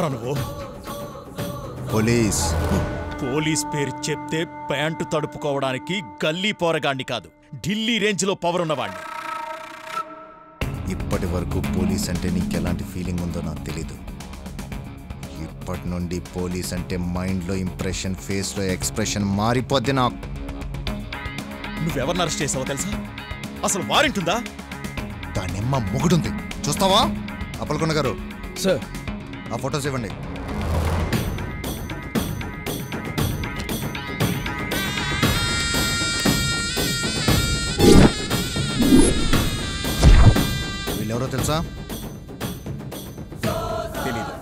ఎవర్రా నువ్వు? Police. Police పేరు చెప్తే ప్యాంటు తడుపుకోవడానికి గల్లీ పోరగాణ్ణి కాదు, ఢిల్లీ రేంజ్లో పవర్ ఉన్నవాణ్ణి. ఇప్పటి వరకు పోలీస్ అంటే నీకెలాంటి ఫీలింగ్ ఉందో నాకు తెలీదు. ఇప్పటి నుండి పోలీస్ అంటే మైండ్లో ఇంప్రెషన్, ఫేస్లో ఎక్స్ప్రెషన్ మారిపోద్ది. నాకు నువ్వెవరిని అరెస్ట్ చేసావో తెలుసా? అసలు వారెంట్ ఉందా? దానిమ్మ మొగుడుంది, చూస్తావా? అప్పలకొండ గారు సార్, ఆ ఫొటోస్ ఇవ్వండి. వీళ్ళెవరో తెలుసా? తెలీదు.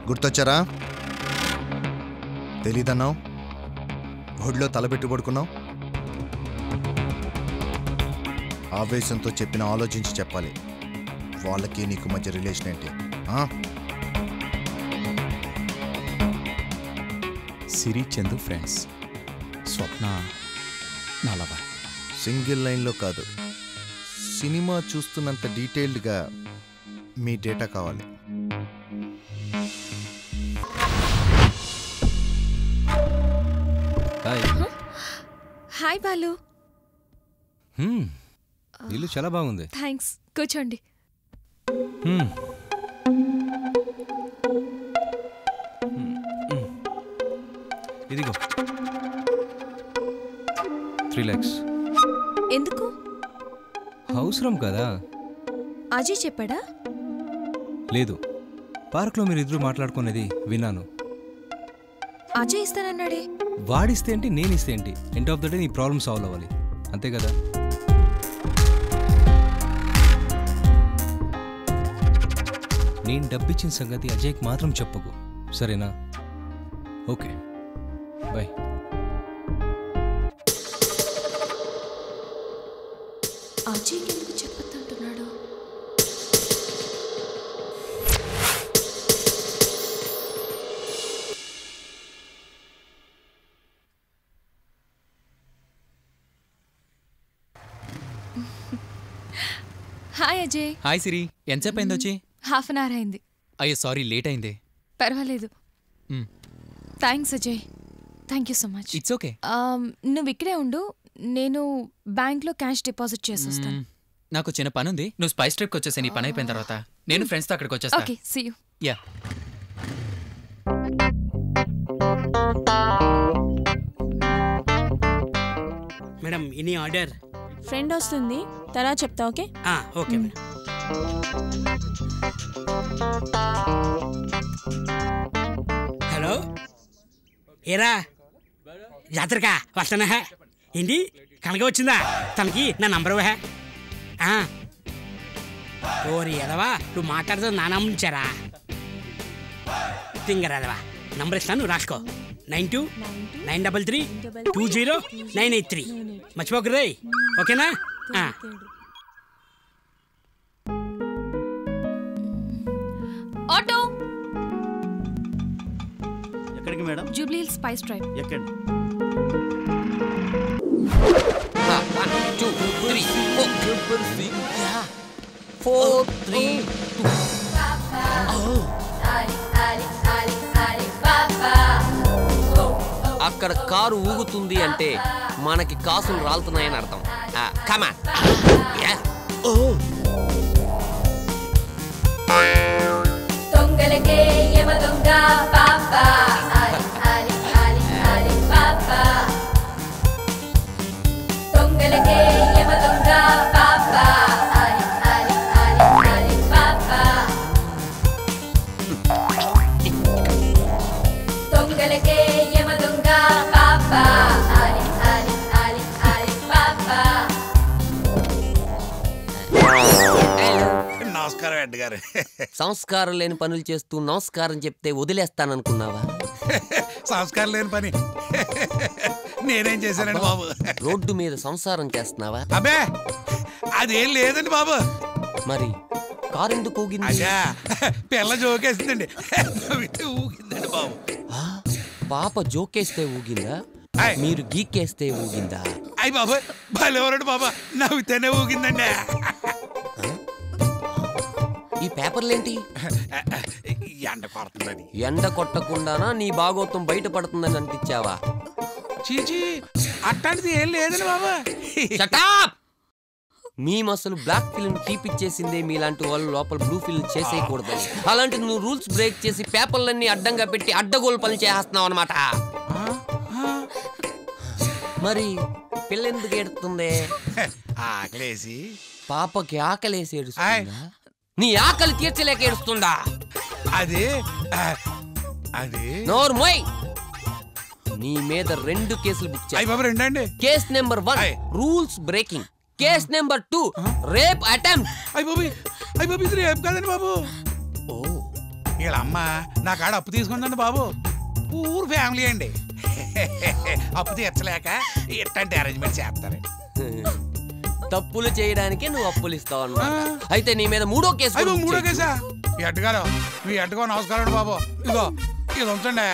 గుర్తొచ్చారా? తెలీదన్నావు, ఒడిలో తలబెట్టి పడుకున్నావు. ఆవేశంతో చెప్పిన ఆలోచించి చెప్పాలి. వాళ్ళకి నీకు మధ్య రిలేషన్ ఏంటి? సిరి చందు ఫ్రెండ్స్, స్వప్న నా లవర్. సింగిల్ లైన్లో కాదు, సినిమా చూస్తున్నంత డీటెయిల్డ్గా మీ డేటా కావాలి. హాయ్ బాలు. ఇల్లు చాలా బాగుంది. థ్యాంక్స్, కూర్చోండి. ఇదిగో 3 lakhs. ఎందుకు? అవసరం కదా. అజయ్ చెప్పాడా? లేదు, పార్క్లో మీరు ఇద్దరు మాట్లాడుకునేది విన్నాను. అజయ్ ఇస్తానన్నాడే. వాడిస్తే ఏంటి, నేను ఇస్తే ఏంటి? ఎండ్ ఆఫ్ ద డే నీ ప్రాబ్లమ్ సాల్వ్ అవ్వాలి, అంతే కదా. నేను డబ్బిచ్చిన సంగతి అజయ్కి మాత్రం చెప్పకు, సరేనా? Okay, bye. అజయ్కి ఎందుకు చెప్పొద్దంటున్నాడు? హాయ్ అజయ్. హాయ్ సిరి, ఎంతసేపు అయింది వచ్చి? హాఫ్ అన్ అవర్ అయింది. అయ్యో సారీ, లేట్ అయింది. పర్వాలేదు. Thanks Ajay, thank you so much. It's okay. నువ్వు ఇక్కడే ఉండు, నేను బ్యాంక్లో క్యాష్ డిపాజిట్ చేసొస్తాను. నాకు చిన్న పని ఉంది, నువ్వు స్పైస్ ట్రిప్కి వచ్చేసా. నీ పని అయిపోయిన తర్వాత నేను ఫ్రెండ్స్తో అక్కడికి వచ్చేస్తా. Okay, see you. Yeah. Madam ఇని ఆర్డర్. ఫ్రెండ్ వస్తుంది, తర్వాత చెప్తా. Okay okay madam. హలో, ఏరా జాతరకా వస్తానా? ఏంటి కనక వచ్చిందా? తనకి నా నంబరు ఓరి ఎదవా, నువ్వు మాట్లాడుతూ నా నంబర్ ఇచ్చారా? తింగరాదవా, నంబర్ ఇస్తాను, నువ్వు రాసుకో. 9293320983. మర్చిపోకరే, ఓకేనా? ఆటో ఎక్కడికి madam? Jubilee hills spice drive. ఎక్కండి. 1 2 3 4 3 అక్కడ కారు ఊగుతుంది అంటే మనకి కాసులు రాలుతున్నాయని అర్థం. కమాన్. దొంగలకే యమ దొంగ పాపా, ఆలి ఆలి ఆలి పాపా. దొంగలకే యమ దొంగ పాపా, ఆలి ఆలి ఆలి ఆలి పాపా. దొంగలకే యమ దొంగ పాపా, ఆలి ఆలి ఆలి ఆలి పాపా. నమస్కారం రెడ్డి గారు. సంస్కారం లేని పనులు చేస్తూ నమస్కారం చెప్తే వదిలేస్తాననుకున్నావా? సంస్కారం లేని పని నేనేం చేశానండి బాబు? రోడ్డు మీద సంసారం చేస్తున్నావా? అబ్బే అదేం లేదండి బాబు. మరి కారు ఎందుకు ఊగింది? పిల్ల జోకేసిందండి, ఊగిందండి బాబు. పాప జోకేస్తే ఊగిందా? మీరు గీకేస్తే ఊగిందా? అయ్యి బాబా భలేవరండి బాబా నవ్వుతేనే ఊగిందండి. ఈ పేపర్లేంటి? ఎండ కొడుతుందని. ఎండ కొట్టకుండానా నీ భాగోత్వం బయటపడుతుందని అంటించావా? చీచి అట్లాంటిది ఏం లేదండి బాబా. మేము అసలు బ్లాక్ ఫిల్మ్ తీపిచ్చేసిందే మీలాంటి వాళ్ళు లోపల బ్లూ ఫిల్మ్ చేసేయకూడదని. అలాంటి నువ్వు రూల్స్ బ్రేక్ చేసి పేపర్లన్నీ అడ్డంగా పెట్టి అడ్డగోలు పని చేస్తున్నావు అనమాట. మరి పిల్ల ఎందుకు ఏడుతుంది? ఆకలేసి. పాపకి ఆకలేసి ఏడుస్తుందా? నీ ఆకలి తీర్చలేక ఏడుస్తుందా? అది నోరు మోయ్. నీ మీద 2 కేసులు బుక్ చేయి. Case number 1 rules breaking. Case number 2 rape attempt. అయ్యి బాబు ఇది రేపు కదండి బాబు. ఓ వీళ్ళమ్మ నా కాడ అప్పు తీసుకుందండి బాబు. పూర్ ఫ్యామిలీ అండి. అప్పు తీర్చలేక ఇట్లాంటి అరేంజ్మెంట్ చేస్తారండి. తప్పులు చేయడానికి నువ్వు అప్పులు ఇస్తావు అన్నమాట. అయితే నీ మీద 3వ కేసు. 3వ కేసా? మీ అడ్డుగారు మీ అడ్డుకో నమస్కారం బాబు. ఇదిగో ఇది ఉంచండి.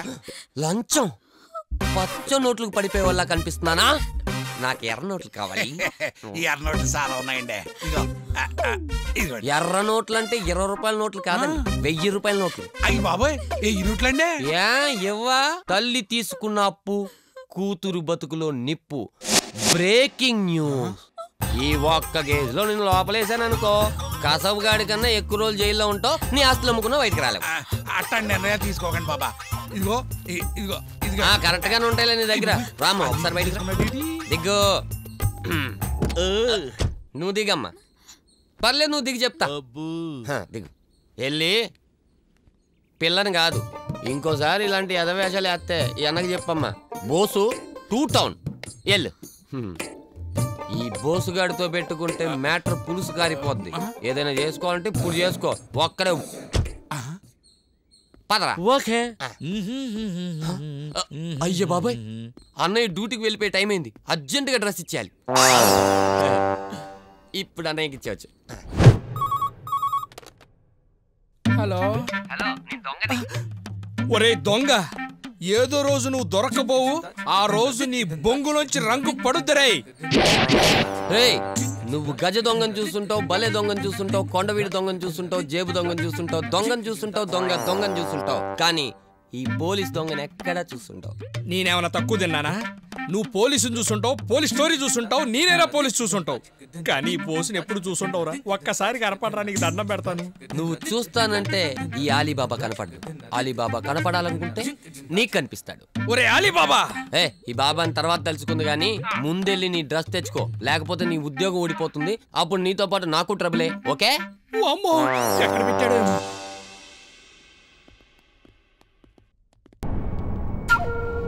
లంచం పచ్చ నోట్లకు పడిపోయే వల్ల కనిపిస్తున్నానా? నాకు ఎర్ర నోట్లు కావాలి. ఈ ఎర్ర నోట్లు చాలా ఉన్నాయండి. ఇదిగో ఎర్ర నోట్లు అంటే 20 రూపాయల నోట్లు కాదండి, 1000 రూపాయల నోట్లు. అయ్యి బాబోయ్ ఈ నోట్లండి. ఇవ్వా? తల్లి తీసుకున్న అప్పు, కూతురు బతుకులో నిప్పు. Breaking news. ఈ ఒక్క కేసులో నేను లోపలేసాను అనుకో, కసబుగాడి కన్నా ఎక్కువ రోజులు జైల్లో ఉంటావు. నీ ఆస్తులు అమ్ముకున్నా బయటకు రాలేవు. అట్లాంటి నిర్ణయాలు తీసుకోకండి బాబా. ఇదిగో ఇదిగో ఇదిగో కరెక్ట్ గానే ఉంటాయిలే నీ దగ్గర. రామ్మా ఒకసారి బయటకు దిగ్గు. నువ్వు దిగమ్మా. పర్లేదు నువ్వు దిగి చెప్తా. దిగు. వెళ్ళి పిల్లని కాదు ఇంకోసారి ఇలాంటి ఎదవేషాలు వేస్తే ఈ అన్నకి చెప్పమ్మా. బోసు 2 టౌన్ వెళ్ళు. ఈ బోసుగాడితో పెట్టుకుంటే మ్యాటర్ పులుసు కారిపోద్ది. ఏదైనా చేసుకోవాలంటే ఇప్పుడు చేసుకో. ఒక్కడే పదరా. ఓకే. అయ్యో బాబాయ్ అన్నయ్య డ్యూటీకి వెళ్ళిపోయే టైం అయింది. అర్జెంటుగా డ్రెస్ ఇచ్చేయాలి. ఇప్పుడు అన్నయ్యకి ఇచ్చేవచ్చు. హలో. ఒరే దొంగ, ఏదో రోజు నువ్వు దొరకపోవు, ఆ రోజు నీ బొంగులోంచి రంగు పడుతురాయి. నువ్వు గజ దొంగను చూస్తుంటావు, బలే దొంగను చూస్తుంటావు, కొండవీడి దొంగను చూస్తుంటావు, జేబు దొంగను చూస్తుంటావు, దొంగను చూస్తుంటావు, దొంగను చూస్తుంటావు. కానీ ఈ పోలీస్ దొంగను ఎక్కడా చూస్తుంటావు. నేనేమన్నా తక్కువ తిన్నానా? నువ్వు పోలీసుని చూస్తుంటావు, పోలీస్ స్టోరీ చూస్తుంటావు, నేనేరా పోలీస్ చూస్తుంటావు. కానీ ఈ పోలీసుని ఎప్పుడు చూస్తుంటావురా? ఒక్కసారి కనపడరా, నీకు దండం పెడతాను. నువ్వు చూస్తానంటే ఈ ఆలీబాబా కనపడ్డు. ఆలీబాబా కనపడాలనుకుంటే నీకు కనిపిస్తాడు. ఒరే ఆలీబాబా! ఈ బాబాని తర్వాత తెలుసుకుంది గానీ ముందెళ్ళి నీ డ్రెస్ తెచ్చుకో, లేకపోతే నీ ఉద్యోగం ఊడిపోతుంది. అప్పుడు నీతో పాటు నాకు ట్రబులే. ఓకే? అమ్మో ఎక్కడ పెట్టాడు?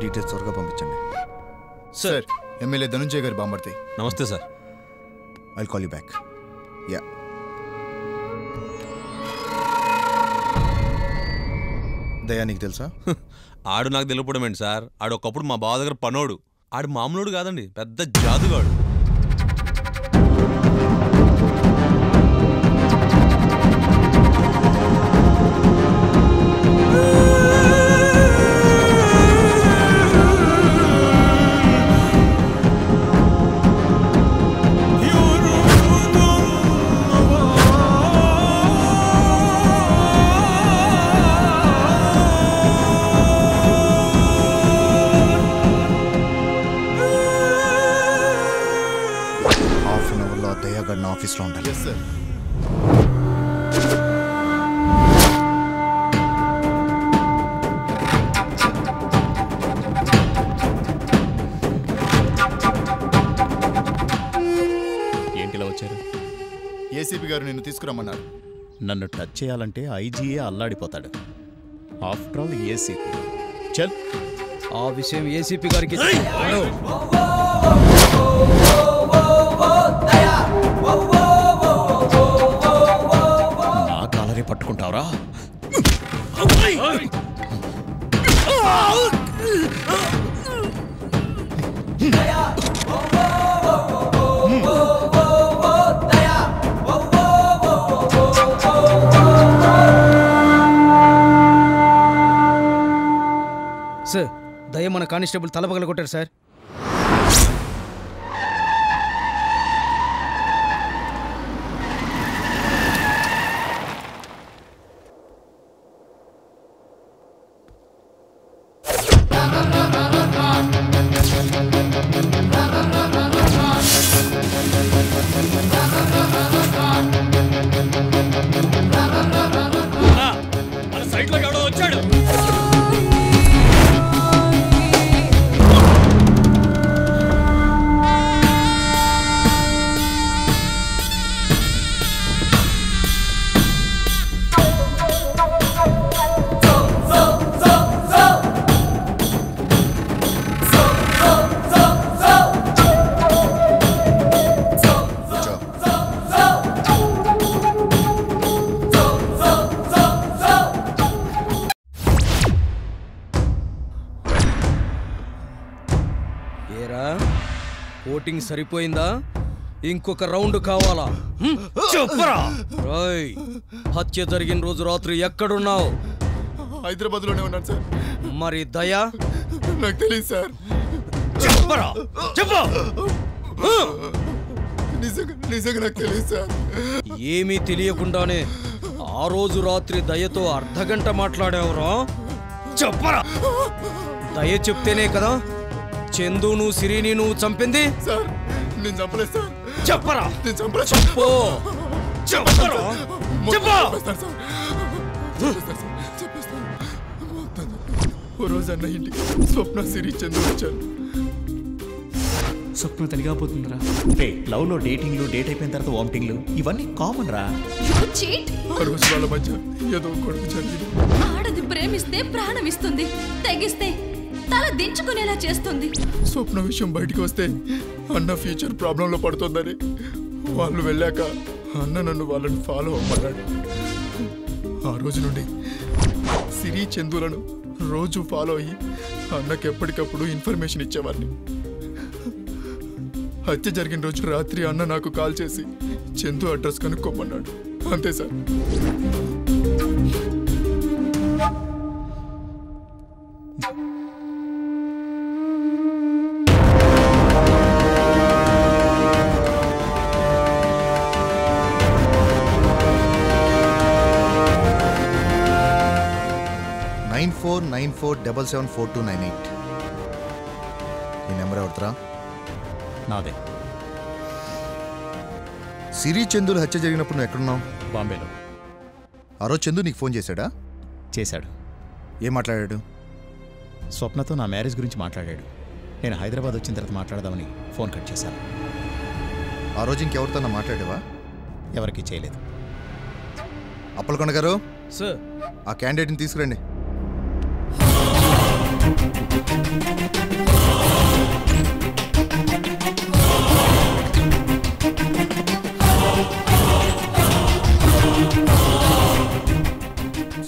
డీటెయిల్స్ త్వరగా పంపించండి. సార్, ఎమ్మెల్యే ధనుంజయ్ గారి బాంబర్తి. నమస్తే sir. I'll call you back. Yeah. దయా నీకు తెలుసా? ఆడు నాకు తెలియపడం ఏంటి సార్? ఆడు ఒకప్పుడు మా బావ దగ్గర పనోడు. ఆడు మామూలుడు కాదండి, పెద్ద జాదుగాడు. ఆఫీస్లో ఉండాలి. ఏంటిలా వచ్చారు? ఏసీపీ గారు నిన్ను తీసుకురమ్మన్నారు. నన్ను టచ్ చేయాలంటే ఐజీఏ అల్లాడిపోతాడు. After all ACP. చల్, ఆ విషయం ఏసీపీ గారికి నా కాలరే పట్టుకుంటావరా? సార్, దయ మన కానిస్టేబుల్ తలపగల కొట్టారు సార్. ఏరా ఓటింగ్ సరిపోయిందా ఇంకొక రౌండ్ కావాలా చెప్పరా రాయ్ హత్య జరిగిన రోజు రాత్రి ఎక్కడున్నావు హైదరాబాద్లోనే ఉన్నాను సార్. మరి దయా నాకు తెలియదు సార్. చెప్పరా చెప్పు నిజంగా నాకు తెలియదు సార్. ఏమీ తెలియకుండానే ఆ రోజు రాత్రి దయతో అర్ధగంట మాట్లాడావురా చెప్పరా దయ చెప్తేనే కదా చందును సిరిని నువ్వు చంపింది సార్ నేను చంపలేదు సార్. చెప్పరా నేను చంపలేదు. చెప్పు చెప్పరా ఓ రోజు అన్న ఇంటికి స్వప్న సిరి చంద్ర వచ్చారు. స్వప్న తెలియపోతుందిరా. లవ్ లో డేటింగ్లు, డేట్ అయిపోయిన తర్వాత వామిటింగ్లు ఇవన్నీ కామన్ రా. ఆ రోజు వాళ్ళ మధ్య ఏదో కొడుకు జరిగింది. ఆడది ప్రేమిస్తే ప్రాణం ఇస్తుంది, తెగిస్తే తల దించుకునేలా చేస్తుంది. స్వప్న విషయం బయటికి వస్తే అన్న ఫ్యూచర్ ప్రాబ్లంలో పడుతుందని వాళ్ళు వెళ్ళాక అన్న నన్ను వాళ్ళని ఫాలో అవ్వమన్నాడు. ఆ రోజు నుండి సిరి చందులను రోజు ఫాలో అయ్యి అన్నకి ఎప్పటికప్పుడు ఇన్ఫర్మేషన్ ఇచ్చేవాడిని. హత్య జరిగిన రోజు రాత్రి అన్న నాకు కాల్ చేసి చందు అడ్రస్ కనుక్కోమన్నాడు. అంతే సార్. $9494774298 ఈ నెంబర్ ఎవరిరా? నాదే. సిరి చందులు హత్య జరిగినప్పుడు నువ్వు ఎక్కడున్నావు? బాంబేలో. ఆ రోజు చందు నీకు ఫోన్ చేశాడా? చేశాడు. ఏం మాట్లాడాడు? స్వప్నతో నా మ్యారేజ్ గురించి మాట్లాడాడు. నేను హైదరాబాద్ వచ్చిన తర్వాత మాట్లాడదామని ఫోన్ కట్ చేశాను. ఆ రోజు ఇంకెవరితో మాట్లాడేవా? ఎవరికీ చేయలేదు. అప్పలకొండ గారు సార్, ఆ క్యాండిడేట్ని తీసుకురండి.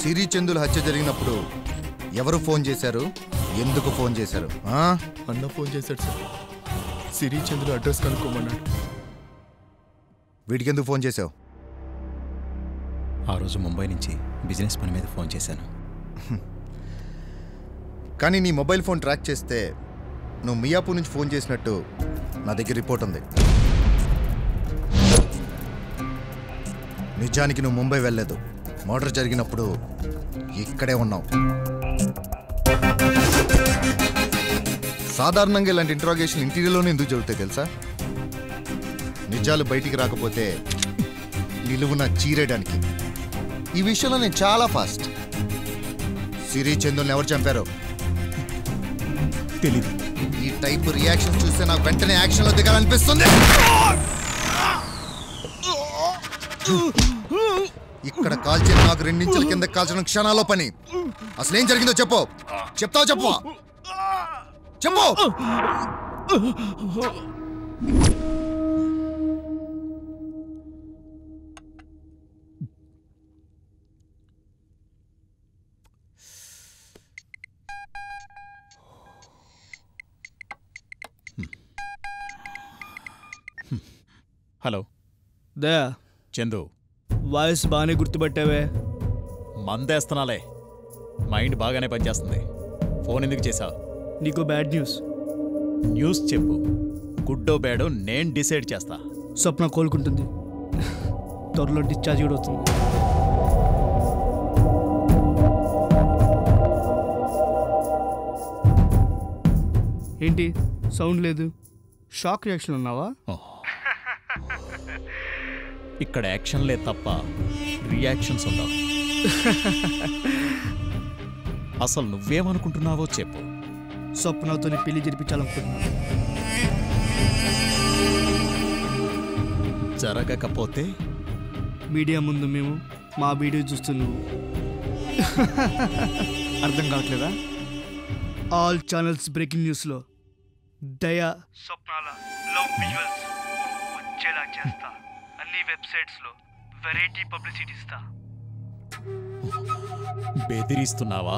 సిరి చందుల హత్య జరిగినప్పుడు ఎవరు ఫోన్ చేశారు? ఎందుకు ఫోన్ చేశారు? అన్న ఫోన్ చేశాడు సార్. సిరి చందుల అడ్రస్ కనుక్కోమన్నాడు. వీటికి ఎందుకు ఫోన్ చేశావు? ఆ రోజు ముంబై నుంచి బిజినెస్ పని మీద ఫోన్ చేశాను. కానీ నీ మొబైల్ ఫోన్ ట్రాక్ చేస్తే నువ్వు మియాపూర్ నుంచి ఫోన్ చేసినట్టు నా దగ్గర రిపోర్ట్ ఉంది. నిజానికి నువ్వు ముంబై వెళ్ళలేదు. మర్డర్ జరిగినప్పుడు ఇక్కడే ఉన్నావు. సాధారణంగా ఇలాంటి ఇంట్రాగేషన్ ఇంటీరియర్లోనే ఎందుకు జరుగుతాయి తెలుసా? నిజాలు బయటికి రాకపోతే నిలువున చీరేయడానికి. ఈ విషయంలో నేను చాలా ఫాస్ట్. సిరి చందుల్ని ఎవరు చంపారో తెలీదు. ఈ టైప్ రియాక్షన్ చూస్తే నాకు వెంటనే యాక్షన్లో దిగాలనిపిస్తుంది. ఇక్కడ కాల్చిన నాకు 2 ఇంచుల కింద కాల్చిన క్షణాల్లో పని. అసలు ఏం జరిగిందో చెప్పు. చెప్తావు చెప్పు. చెప్పు. హలో దయా, చందు. వాయిస్ బాగానే గుర్తుపట్టావే. మందేస్తున్నాలే. మైండ్ బాగానే పనిచేస్తుంది. ఫోన్ ఎందుకు చేశావు? నీకు బ్యాడ్ న్యూస్. న్యూస్ చెప్పు. గుడ్డో బ్యాడో నేను డిసైడ్ చేస్తా. స్వప్న కోలుకుంటుంది. త్వరలో డిశ్చార్జ్ కూడా అవుతుంది. ఏంటి సౌండ్ లేదు? షాక్ రియాక్షన్ ఉన్నావా? ఇక్కడ యాక్షన్లే తప్ప రియాక్షన్స్ ఉండవు. అసలు నువ్వేమనుకుంటున్నావో చెప్పు. స్వప్నతో పెళ్లి జరిపించాలనుకుంటున్నా. జరగకపోతే మీడియా ముందు మేము, మా వీడియో చూస్తూ నువ్వు. అర్థం కావట్లేదా? ఆల్ ఛానల్స్ బ్రేకింగ్ న్యూస్లో దయా స్వప్నాల లవ్ విజువల్స్ వచ్చేలా చేస్తా. అన్ని వెబ్సైట్స్లో వెరైటీ పబ్లిసిటీ ఇస్తా. బెదిరిస్తున్నావా?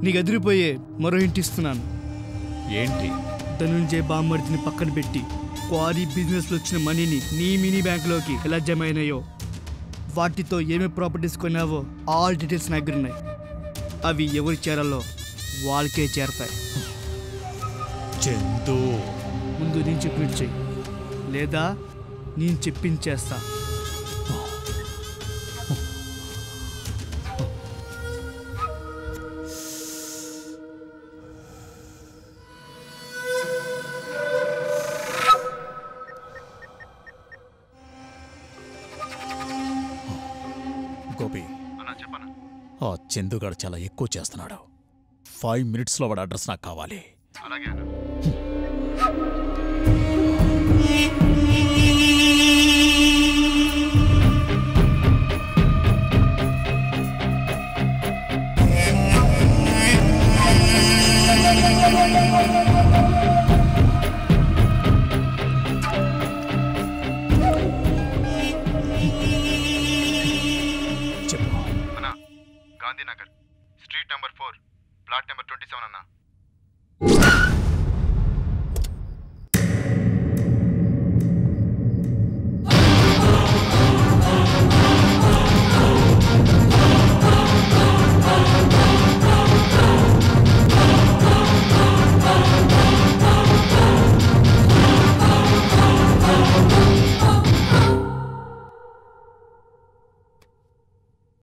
నీకు ఎదిరిపోయే మరో హింట్ ఇస్తున్నాను. ఏంటి? ధనుంజయ్ బామ్మర్దిని పక్కన పెట్టి క్వారీ బిజినెస్లో వచ్చిన మనీని నీ మినీ బ్యాంక్లోకి ఎలా జమ అయినాయో, వాటితో ఏమేమి ప్రాపర్టీస్ కొన్నావో ఆల్ డీటెయిల్స్ నా దగ్గర ఉన్నాయి. అవి ఎవరు చేరాలో వాళ్ళకే చేరతాయి. చందు, ముందు నేను చెప్పినట్టు చెయ్యి, లేదా నేను చెప్పించేస్తా. గోపి, ఆ చందుగాడు చాలా ఎక్కువ చేస్తున్నాడు. 5 minutesలో వాడు అడ్రస్ నాకు కావాలి. Gandhinagar, street number 4, plot number 27 అన్నా.